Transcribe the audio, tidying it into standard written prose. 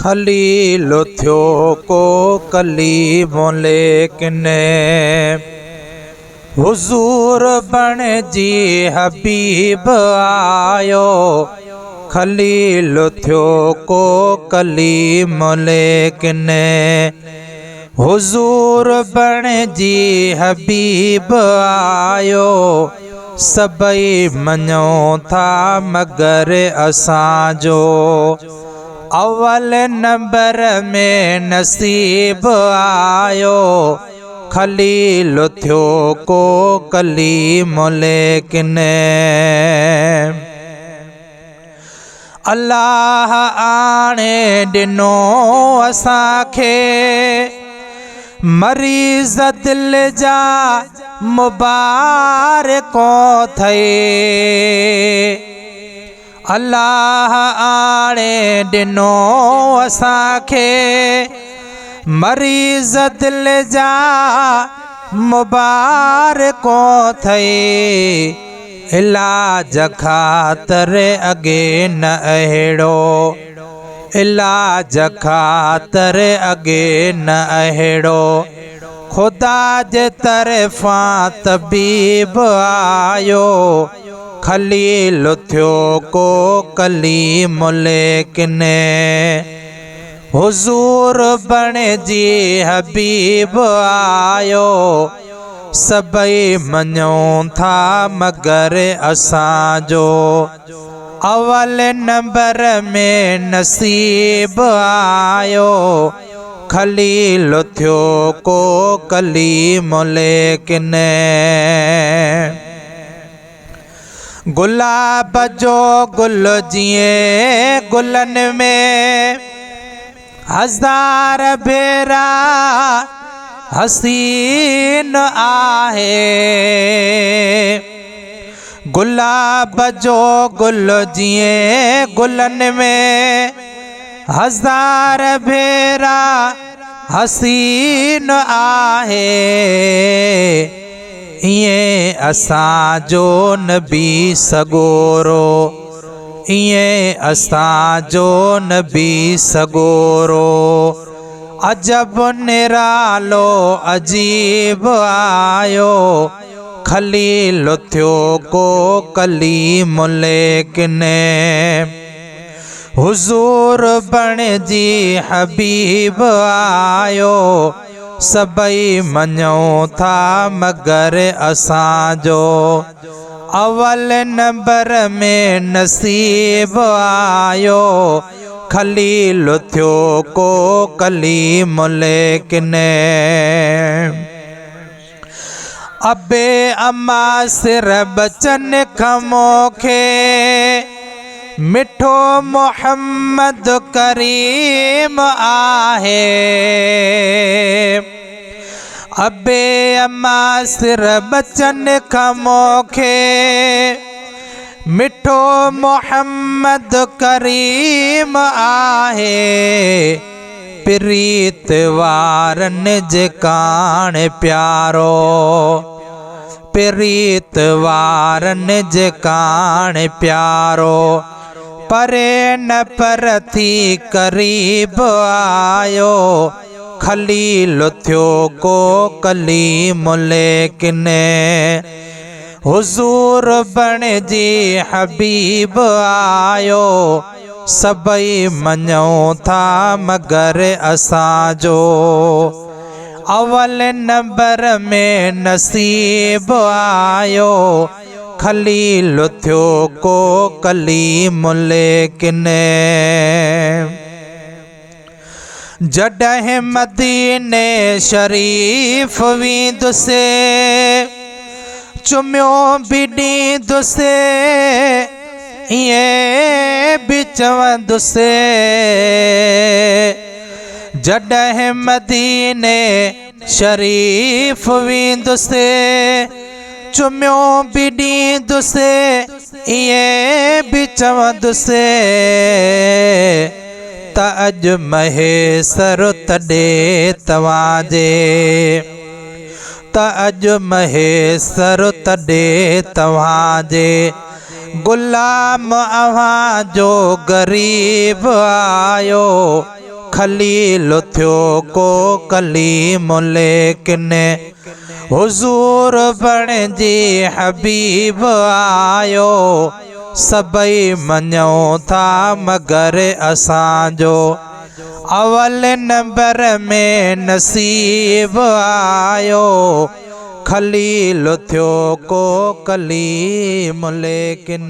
खलील थियो को कलीम लेकिन हुजूर बण जी हबीब आयो। खलील थियो को कलीम लेकिन हुजूर बण जी हबीब आयो। सबई मञो था मगर असांजो अव्वल नंबर में नसीब आयो। खलील थियो को कलीम लेकिन अल्लाह आणे ॾिनो असांखे मरीज़ दिल जा मुबारको थई। अल्लाह आणे ॾिनो असांखे मरीज़ दिल जा मुबारको थई। इलाज ख़ातिर अॻे न अहिड़ो, इलाज ख़ातिर अॻे न अहिड़ो खुदा जे तरफ़ां तबीब आयो। खलील थियो को कलीम लेकिन हुजूर बण जी हबीब आयो। सबई मञो था मगर असांजो अव्वल नंबर में नसीब आयो। खलील थियो को कलीम लेकिन गुलाब जो गुल जिए गुलन में हज़ार भेरा हसीन आहे। गुलाब जो गुल जिए गुलन में हज़ार भेरा हसीन आहे। इएं असांजो नबी सगोरो, इएं असांजो नबी सगोरो अजब निरालो अजीब आयो। खलील थियो को कलीम लेकिन हुजूर बण जी हबीब आयो। सबई मञो था मगर असांजो अव्वल नंबर में नसीब आयो। खलील थियो को कलीम लेकिन अबे अम्मा सिर बचन खमोखे मिठो मोहम्मद करीम आहे। अबे अम्मा सिर बचन खमोखे मिठो मोहम्मद करीम आहे। प्रीत वारन जे कान प्यारो, प्रीत वारन जे कान प्यारो परे न परथी करीब आयो। खलील थियो को कलीम लेकिन हुजूर बण जी हबीब आयो। सबई मञो था मगर असांजो अव्वल नंबर में नसीब आयो। खलील थियो को कलीम लेकिन जॾहिं मदीने शरीफ वेंदुसि चुमियो बि ॾींदुसि इएं बि चवंदुसि। जॾहिं मदीने शरीफ वेंदुसि चुमियो बि ॾींदुसि इएं बि चवंदुसि। त अॼु महेसर तॾे तव्हांजे, त अॼु महेसर तॾे तव्हांजे गुलाम अव्हां जो गरीब आयो। खलील थियो को कलीम लेकिन हुजूर बणिजी हबीब आयो सबई मञो था मगर असांजो अवल नंबर में नसीब आयो खलील थियो को कलीम लेकिन।